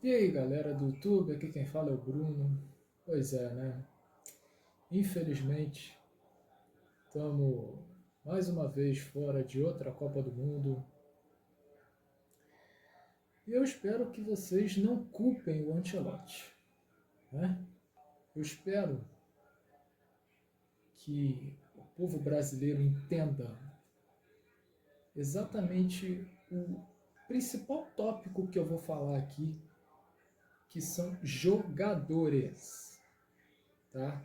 E aí, galera do YouTube, aqui quem fala é o Bruno. Pois é, né? Infelizmente, estamos mais uma vez fora de outra Copa do Mundo. E eu espero que vocês não culpem o Ancelotti, né? Eu espero que o povo brasileiro entenda exatamente o principal tópico que eu vou falar aqui, que são jogadores, tá?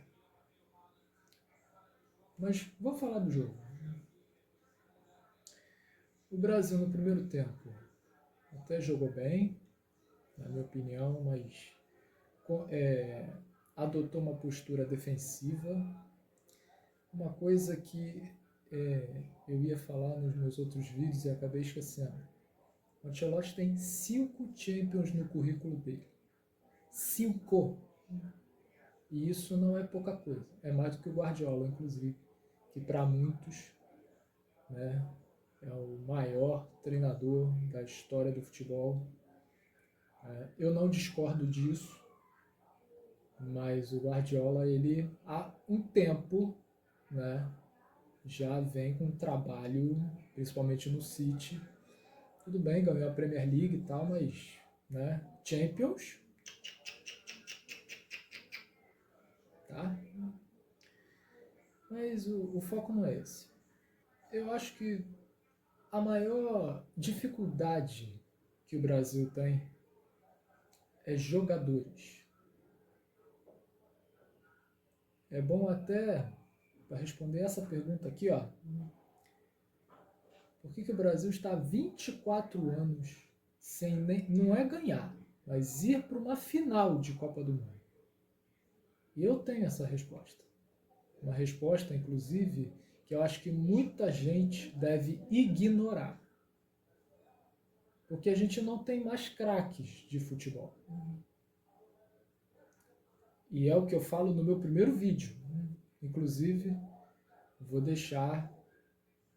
Mas vou falar do jogo. O Brasil no primeiro tempo até jogou bem, na minha opinião, mas é, adotou uma postura defensiva. Uma coisa que eu ia falar nos meus outros vídeos e acabei esquecendo. O Ancelotti tem 5 Champions no currículo dele. 5! E isso não é pouca coisa. É mais do que o Guardiola, inclusive, que para muitos, né, é o maior treinador da história do futebol. Eu não discordo disso, mas o Guardiola, ele há um tempo, né, já vem com um trabalho, principalmente no City. Tudo bem, ganhou a Premier League e tal, mas, né, Champions, tá? Mas o foco não é esse. Eu acho que a maior dificuldade que o Brasil tem é jogadores. É bom até, para responder essa pergunta aqui, ó, por que o Brasil está há 24 anos sem nem, não é ganhar, mas ir para uma final de Copa do Mundo? E eu tenho essa resposta. Uma resposta, inclusive, que eu acho que muita gente deve ignorar. Porque a gente não tem mais craques de futebol. E é o que eu falo no meu primeiro vídeo. Inclusive, vou deixar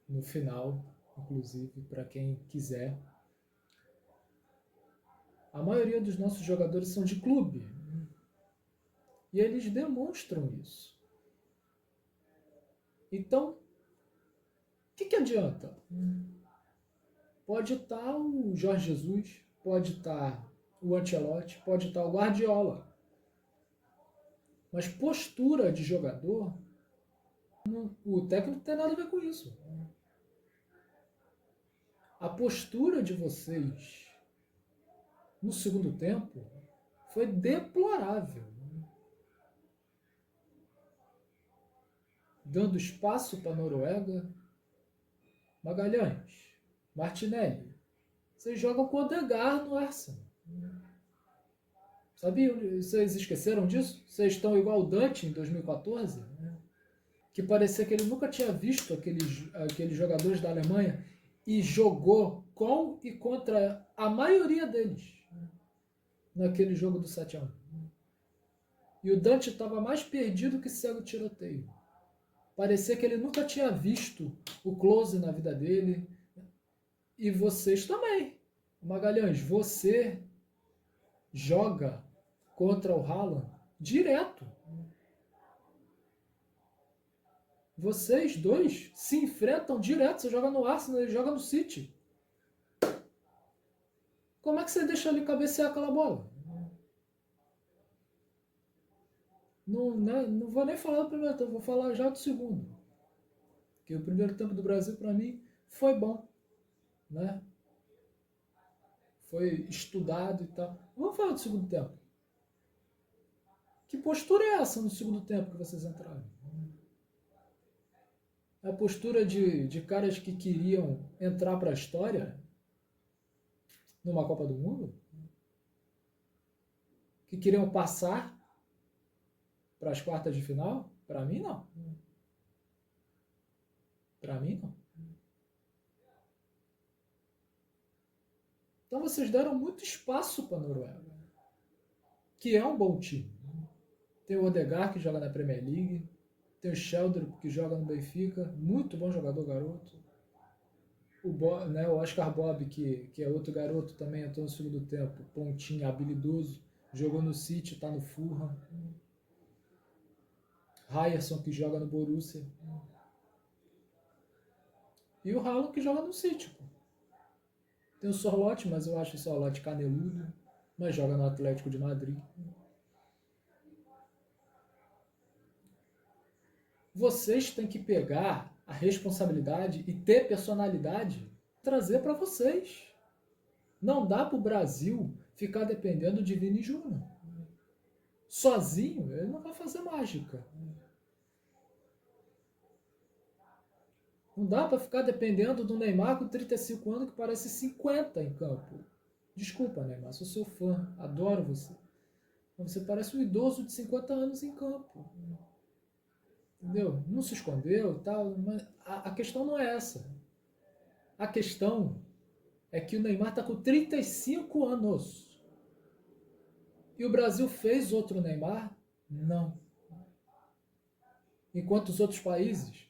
no final, inclusive, para quem quiser. A maioria dos nossos jogadores são de clube. E eles demonstram isso. Então, o que adianta? Pode estar o Jorge Jesus, pode estar o Ancelotti, pode estar o Guardiola. Mas postura de jogador, o técnico não tem nada a ver com isso. A postura de vocês no segundo tempo foi deplorável. Dando espaço para a Noruega. Magalhães, Martinelli, vocês jogam com o Odegaard no Arsenal. Sabiam? Vocês esqueceram disso? Vocês estão igual o Dante em 2014? Que parecia que ele nunca tinha visto aqueles jogadores da Alemanha e jogou com e contra a maioria deles naquele jogo do 7-1. E o Dante estava mais perdido que cego tiroteio. Parecia que ele nunca tinha visto o close na vida dele. E vocês também. Magalhães, você joga contra o Haaland direto. Vocês dois se enfrentam direto. Você joga no Arsenal, ele joga no City. Como é que você deixa ele cabecear aquela bola? Não vou nem falar do primeiro tempo, vou falar já do segundo. Porque o primeiro tempo do Brasil, para mim, foi bom. Né? Foi estudado e tal. Vamos falar do segundo tempo. Que postura é essa no segundo tempo que vocês entraram? A postura de caras que queriam entrar para a história numa Copa do Mundo? Que queriam passar para as quartas de final? Para mim, não. Para mim, não. Então vocês deram muito espaço para a Noruega, que é um bom time. Tem o Odegaard, que joga na Premier League. Tem o Sheldon, que joga no Benfica. Muito bom jogador, garoto. né, o Oscar Bob, que é outro garoto, também entrou no segundo tempo, pontinho, habilidoso, jogou no City, tá no Fulham. Ryerson, que joga no Borussia. E o Haaland, que joga no City, pô. Tem o Sorloth, mas eu acho o Sorloth caneludo, mas joga no Atlético de Madrid. Vocês têm que pegar a responsabilidade e ter personalidade, trazer para vocês. Não dá para o Brasil ficar dependendo de Vini Júnior. Sozinho, ele não vai fazer mágica. Não dá para ficar dependendo do Neymar com 35 anos que parece 50 em campo. Desculpa, Neymar, sou seu fã, adoro você. Mas você parece um idoso de 50 anos em campo. Entendeu? Não se escondeu e tal, mas a questão não é essa. A questão é que o Neymar está com 35 anos. E o Brasil fez outro Neymar? Não. Enquanto os outros países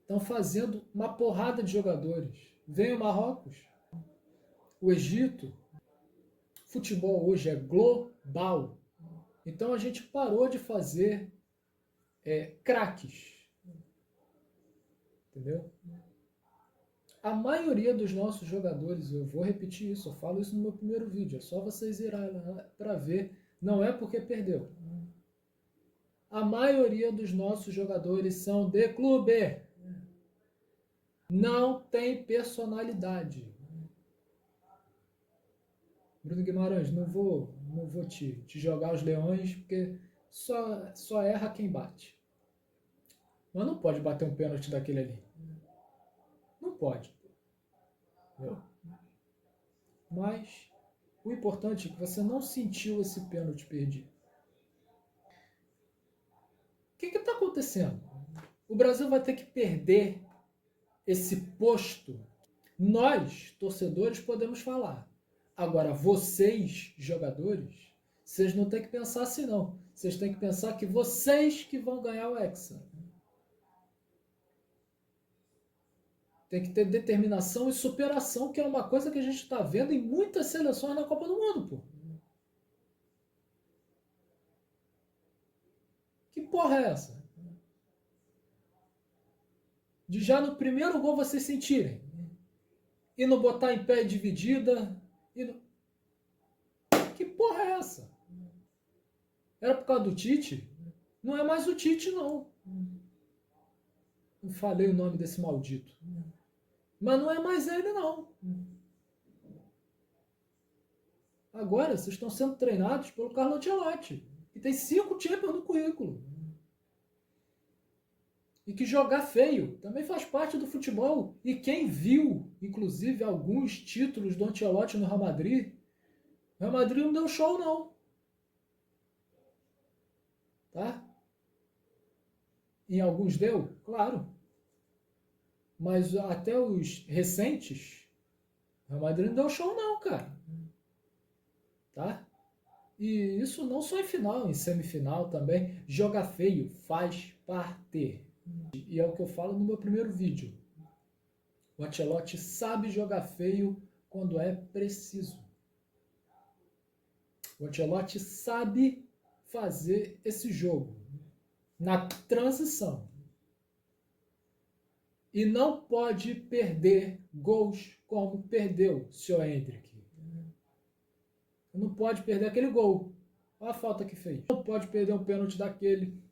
estão fazendo uma porrada de jogadores. Vem o Marrocos, o Egito. Futebol hoje é global. Então a gente parou de fazer craques. Entendeu? A maioria dos nossos jogadores, eu vou repetir isso, eu falo isso no meu primeiro vídeo, é só vocês irem lá para ver, não é porque perdeu. A maioria dos nossos jogadores são de clube. Não tem personalidade. Bruno Guimarães, não vou te jogar os leões, porque só erra quem bate. Mas não pode bater um pênalti daquele ali. Não pode. Entendeu? Mas o importante é que você não sentiu esse pênalti perdido. O que está acontecendo? O Brasil vai ter que perder esse posto. Nós, torcedores, podemos falar. Agora, vocês, jogadores, vocês não têm que pensar assim, não. Vocês têm que pensar que vocês que vão ganhar o Hexa. Tem que ter determinação e superação, que é uma coisa que a gente está vendo em muitas seleções na Copa do Mundo, pô. Que porra é essa? De já no primeiro gol vocês sentirem. E não botar em pé dividida. Que porra é essa? Era por causa do Tite? Não é mais o Tite, não. Não falei o nome desse maldito. Mas não é mais ele, não. Agora vocês estão sendo treinados pelo Carlo Ancelotti, que tem 5 Champions no currículo. E que jogar feio também faz parte do futebol. E quem viu, inclusive, alguns títulos do Ancelotti no Real Madrid, o Real Madrid não deu show, não. Tá? Em alguns deu, claro. Mas até os recentes, o Real Madrid não deu show, não, cara. Tá? E isso não só em final, em semifinal também. Jogar feio faz parte. E é o que eu falo no meu primeiro vídeo. O Ancelotti sabe jogar feio quando é preciso. O Ancelotti sabe fazer esse jogo na transição. E não pode perder gols como perdeu o Sr. Hendrick. Não pode perder aquele gol. Olha a falta que fez. Não pode perder um pênalti daquele.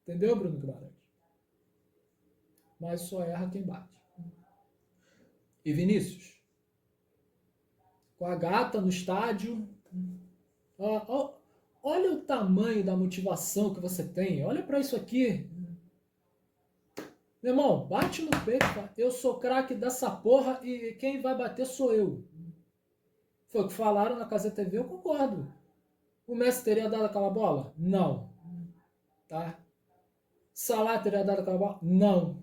Entendeu, Bruno Guimarães? Mas só erra quem bate. E Vinícius? Com a gata no estádio. Olha o tamanho da motivação que você tem. Olha para isso aqui. Meu irmão, bate no peito. Eu sou craque dessa porra e quem vai bater sou eu. Foi o que falaram na Casa TV, eu concordo. O Messi teria dado aquela bola? Não. Tá? Salah teria dado aquela bola? Não.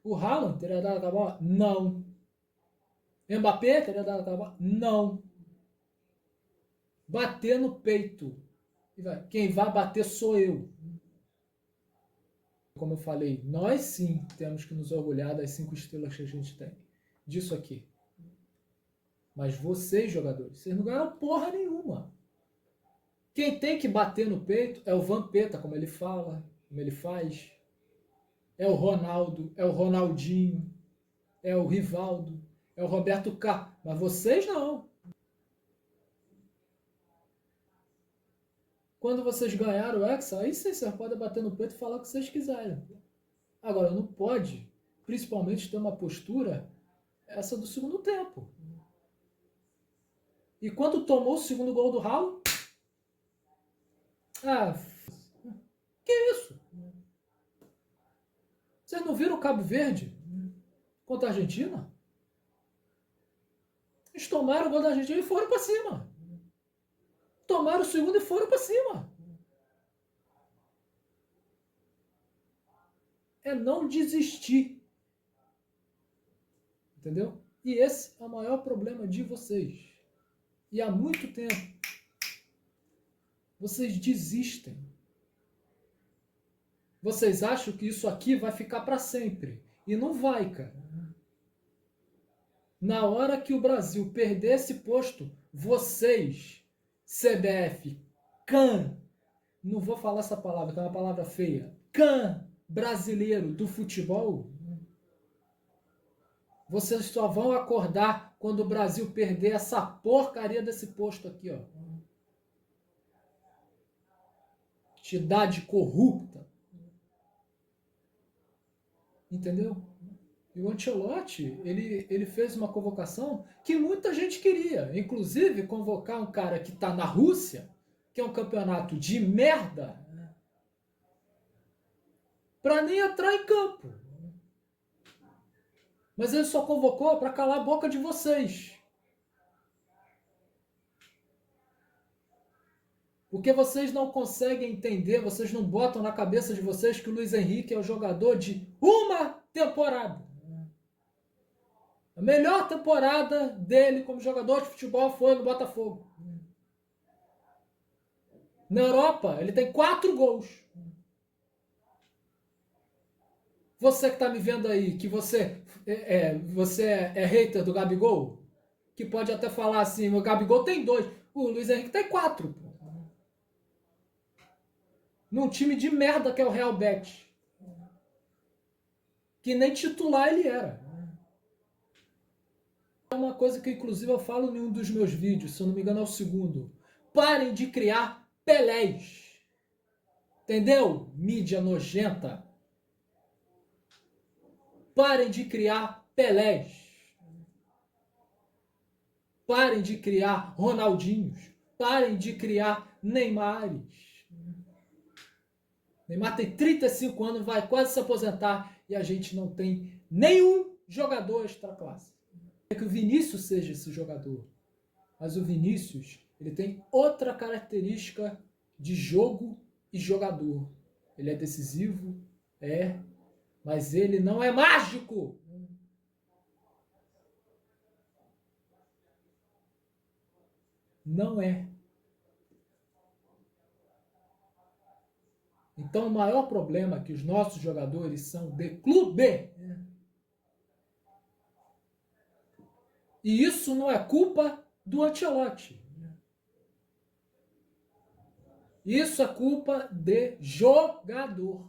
O Haaland teria dado aquela bola? Não. Mbappé teria dado aquela bola? Não. Bater no peito. Quem vai bater sou eu. Como eu falei, nós sim temos que nos orgulhar das 5 estrelas que a gente tem. disso aqui. Mas vocês, jogadores, vocês não ganharam porra nenhuma. Quem tem que bater no peito é o Vampeta, como ele fala, como ele faz. É o Ronaldo, é o Ronaldinho, é o Rivaldo, é o Roberto Carlos. Mas vocês não. Quando vocês ganharam o Hexa, aí vocês podem bater no peito e falar o que vocês quiserem. Agora, não pode, principalmente, ter uma postura essa do segundo tempo. E quando tomou o segundo gol do Raul, que isso? Vocês não viram o Cabo Verde contra a Argentina? Eles tomaram o gol da Argentina e foram para cima. Tomaram o segundo e foram para cima. É não desistir. Entendeu? E esse é o maior problema de vocês. E há muito tempo vocês desistem. Vocês acham que isso aqui vai ficar para sempre. E não vai, cara. Na hora que o Brasil perder esse posto, vocês, CBF, CAN, não vou falar essa palavra, que é uma palavra feia, CAN brasileiro do futebol, vocês só vão acordar quando o Brasil perder essa porcaria desse posto aqui, ó. Entidade corrupta. Entendeu? E o Ancelotti, ele fez uma convocação que muita gente queria. Inclusive, convocar um cara que está na Rússia, que é um campeonato de merda, para nem entrar em campo. Mas ele só convocou para calar a boca de vocês. Porque vocês não conseguem entender, vocês não botam na cabeça de vocês que o Luiz Henrique é o jogador de uma temporada. A melhor temporada dele como jogador de futebol foi no Botafogo. Na Europa, ele tem 4 gols. Você que está me vendo aí, que você é hater do Gabigol, que pode até falar assim, o Gabigol tem 2, o Luiz Henrique tem 4. Num time de merda que é o Real Betis. Que nem titular ele era. É uma coisa que inclusive eu falo em um dos meus vídeos, se eu não me engano é o segundo. Parem de criar Pelés. Entendeu? Mídia nojenta. Parem de criar Pelés. Parem de criar Ronaldinhos. Parem de criar Neymares. Neymar tem 35 anos, vai quase se aposentar e a gente não tem nenhum jogador extra classe. É que o Vinícius seja esse jogador. Mas o Vinícius, ele tem outra característica de jogo e jogador. Ele é decisivo, mas ele não é mágico. Não é. Então, o maior problema é que os nossos jogadores são de clube. E isso não é culpa do Ancelotti. Isso é culpa de jogador.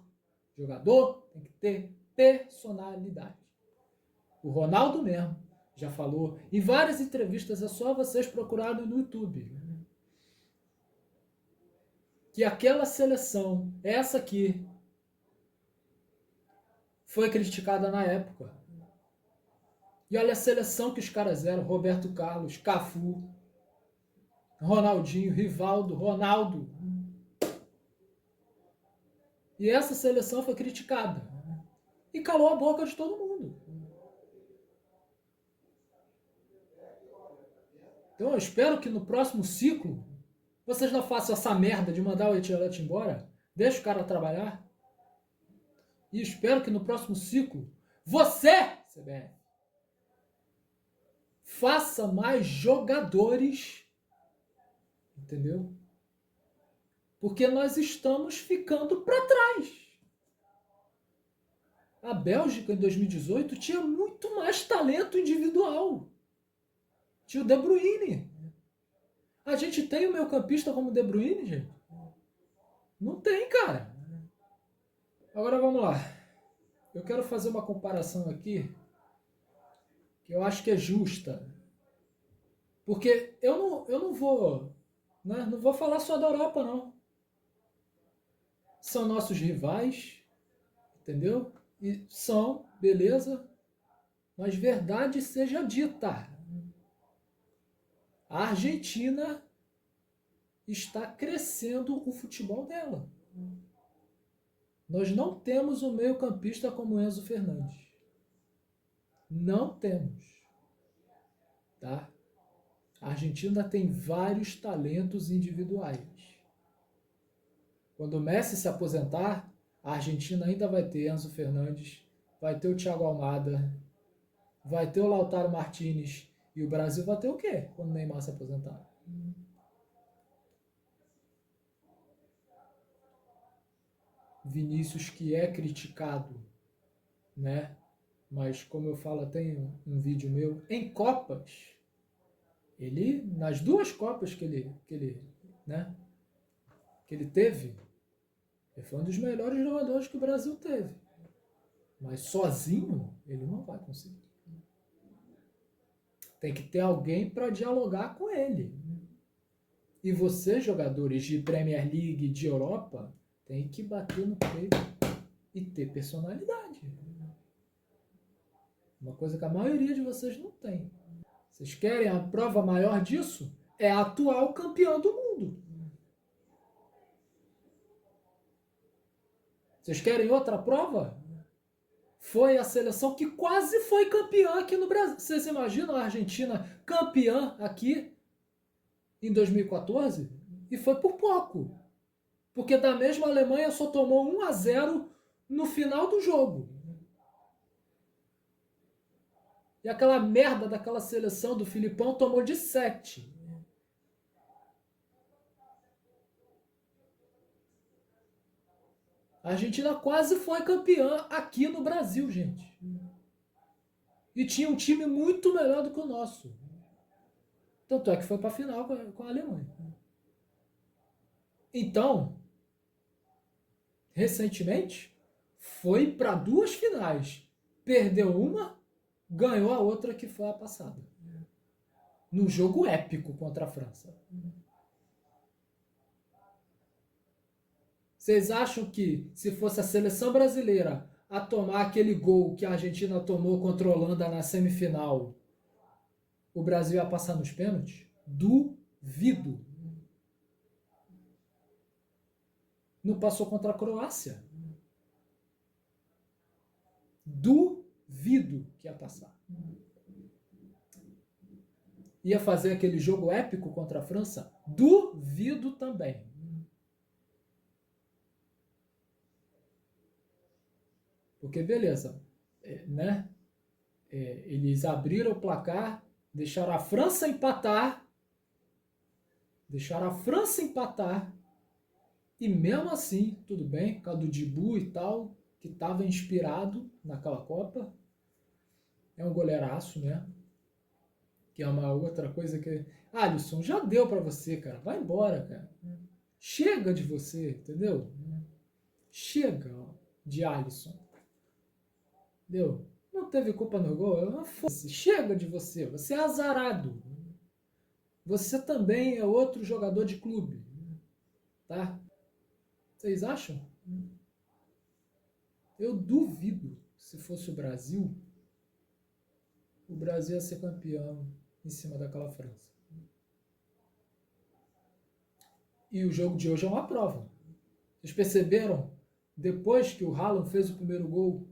Jogador tem que ter personalidade. O Ronaldo mesmo já falou em várias entrevistas, é só vocês procurarem no YouTube, que aquela seleção, essa aqui, foi criticada na época. E olha a seleção que os caras eram: Roberto Carlos, Cafu, Ronaldinho, Rivaldo, Ronaldo. E essa seleção foi criticada. E calou a boca de todo mundo. Então eu espero que no próximo ciclo vocês não façam essa merda de mandar o Ancelotti embora. Deixa o cara trabalhar. E espero que no próximo ciclo você, CBF, faça mais jogadores. Entendeu? Porque nós estamos ficando para trás. A Bélgica, em 2018, tinha muito mais talento individual. Tinha o De Bruyne. A gente tem o meio-campista como De Bruyne, gente? Não tem, cara. Agora vamos lá. Eu quero fazer uma comparação aqui que eu acho que é justa. Porque eu não vou, né, não vou falar só da Europa, não. São nossos rivais, entendeu? E são, beleza, mas verdade seja dita. A Argentina está crescendo o futebol dela. Nós não temos um meio-campista como Enzo Fernandes. Não temos. Tá? A Argentina tem vários talentos individuais. Quando o Messi se aposentar, a Argentina ainda vai ter Enzo Fernandes, vai ter o Thiago Almada, vai ter o Lautaro Martinez, e o Brasil vai ter o quê quando o Neymar se aposentar? Vinícius, que é criticado, né? Mas como eu falo, tem um vídeo meu em Copas. Ele, nas duas Copas né, que ele teve, ele foi um dos melhores jogadores que o Brasil teve. Mas sozinho, ele não vai conseguir. Tem que ter alguém para dialogar com ele. E vocês, jogadores de Premier League, de Europa, tem que bater no peito e ter personalidade. Uma coisa que a maioria de vocês não tem. Vocês querem a prova maior disso? É a atual campeã do mundo. Vocês querem outra prova? Foi a seleção que quase foi campeã aqui no Brasil. Vocês imaginam a Argentina campeã aqui em 2014? E foi por pouco. Porque da mesma Alemanha só tomou 1-0 no final do jogo. E aquela merda daquela seleção do Filipão tomou de 7. A Argentina quase foi campeã aqui no Brasil, gente. E tinha um time muito melhor do que o nosso. Tanto é que foi para a final com a Alemanha. Então, recentemente, foi para 2 finais. Perdeu uma, ganhou a outra, que foi a passada. No jogo épico contra a França. Vocês acham que se fosse a seleção brasileira a tomar aquele gol que a Argentina tomou contra a Holanda na semifinal, o Brasil ia passar nos pênaltis? Duvido. Não passou contra a Croácia? Duvido que ia passar. Ia fazer aquele jogo épico contra a França? Duvido também. Porque, beleza, né? Eles abriram o placar, deixaram a França empatar, e mesmo assim, tudo bem, por causa do Dibu e tal, que estava inspirado naquela Copa, é um goleiraço, né? Que é uma outra coisa que... Alisson, já deu pra você, cara, vai embora, cara. Chega de você, entendeu? Chega de Alisson. Entendeu? Não teve culpa no gol, foda-se. Chega de você, você é azarado. Você também é outro jogador de clube, tá? Vocês acham? Eu duvido, se fosse o Brasil ia ser campeão em cima daquela França. E o jogo de hoje é uma prova. Vocês perceberam? Depois que o Haaland fez o primeiro gol,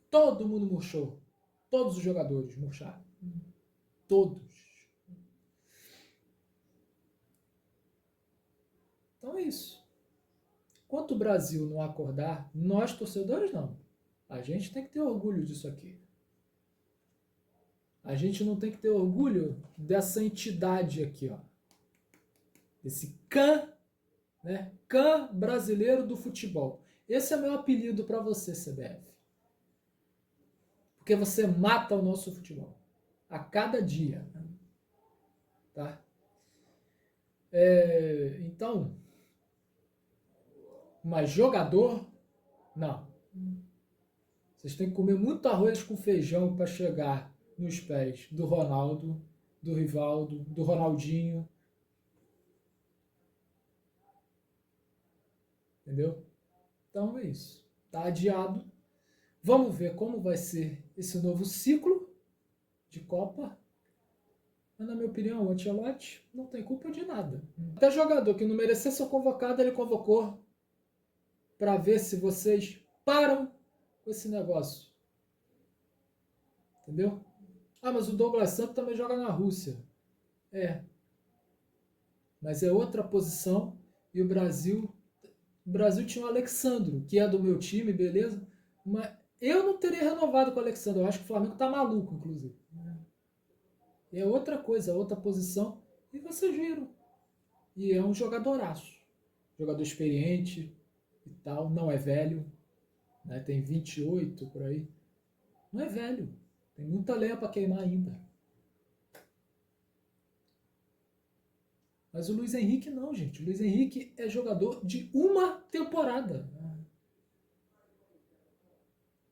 todo mundo murchou. Todos os jogadores murcharam. Todos. Então é isso. Enquanto o Brasil não acordar, nós torcedores não. A gente tem que ter orgulho disso aqui. A gente não tem que ter orgulho dessa entidade aqui, ó. Esse CAN, né? CAN brasileiro do futebol. Esse é meu apelido para você, CBF. Porque você mata o nosso futebol. A cada dia. Tá? Então, mas jogador, não. Vocês têm que comer muito arroz com feijão para chegar nos pés do Ronaldo, do Rivaldo, do Ronaldinho. Entendeu? Então é isso. Tá adiado. Vamos ver como vai ser esse novo ciclo de Copa. Mas, na minha opinião, o Ancelotti não tem culpa de nada. Até jogador que não merecia ser convocado, ele convocou para ver se vocês param com esse negócio. Entendeu? Ah, mas o Douglas Santos também joga na Rússia. Mas é outra posição e o Brasil tinha o Alexandro, que é do meu time, beleza? Mas eu não teria renovado com o Alexandro. Eu acho que o Flamengo tá maluco, inclusive. É outra coisa, outra posição. E vocês viram. E é um jogadoraço. Jogador experiente e tal. Não é velho. Né? Tem 28 por aí. Não é velho. Tem muita lenha para queimar ainda. Mas o Luiz Henrique não, gente. O Luiz Henrique é jogador de uma temporada.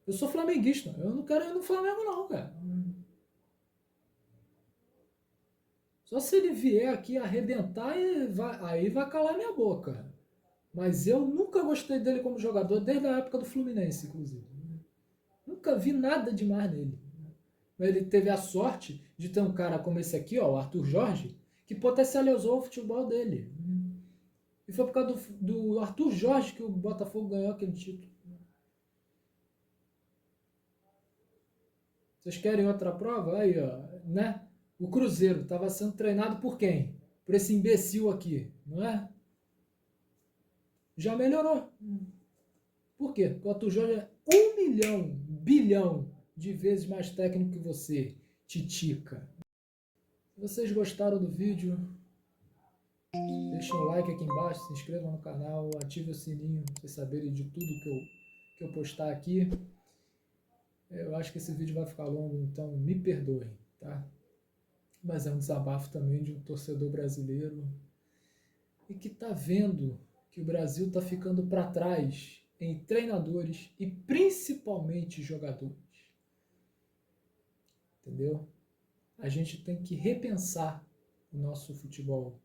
Eu sou flamenguista. Eu não quero ir no Flamengo, não, cara. Só se ele vier aqui arrebentar, aí vai calar minha boca. Mas eu nunca gostei dele como jogador, desde a época do Fluminense, inclusive. Nunca vi nada demais nele. Mas ele teve a sorte de ter um cara como esse aqui, ó, o Arthur Jorge, que potencializou o futebol dele. E foi por causa do Arthur Jorge que o Botafogo ganhou aquele título. Vocês querem outra prova? Aí, ó, né? O Cruzeiro estava sendo treinado por quem? Por esse imbecil aqui, não é? Já melhorou. Por quê? Porque o Arthur Jorge é 1 bilhão de vezes mais técnico que você, titica. Se vocês gostaram do vídeo, deixem um like aqui embaixo, se inscrevam no canal, ative o sininho para vocês saberem de tudo que eu postar aqui. Eu acho que esse vídeo vai ficar longo, então me perdoem, tá? Mas é um desabafo também de um torcedor brasileiro e que está vendo que o Brasil está ficando para trás em treinadores e principalmente jogadores. Entendeu? A gente tem que repensar o nosso futebol.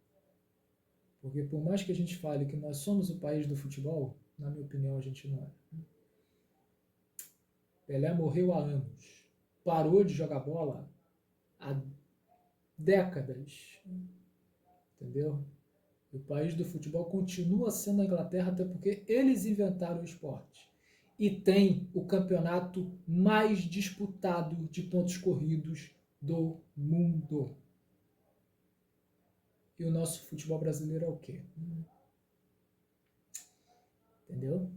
Porque por mais que a gente fale que nós somos o país do futebol, na minha opinião a gente não é. Pelé morreu há anos. Parou de jogar bola há décadas. Entendeu? O país do futebol continua sendo a Inglaterra, até porque eles inventaram o esporte. E tem o campeonato mais disputado de pontos corridos do mundo. E o nosso futebol brasileiro é o quê? Entendeu?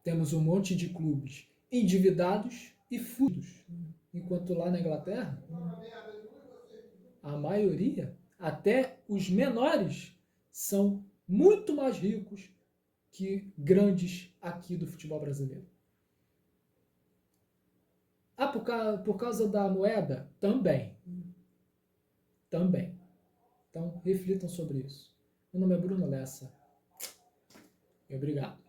Temos um monte de clubes endividados e fudidos. Enquanto lá na Inglaterra, a maioria, até os menores, são muito mais ricos que grandes aqui do futebol brasileiro. Ah, por causa da moeda? Também. Também. Então, reflitam sobre isso. Meu nome é Bruno Lessa. E obrigado.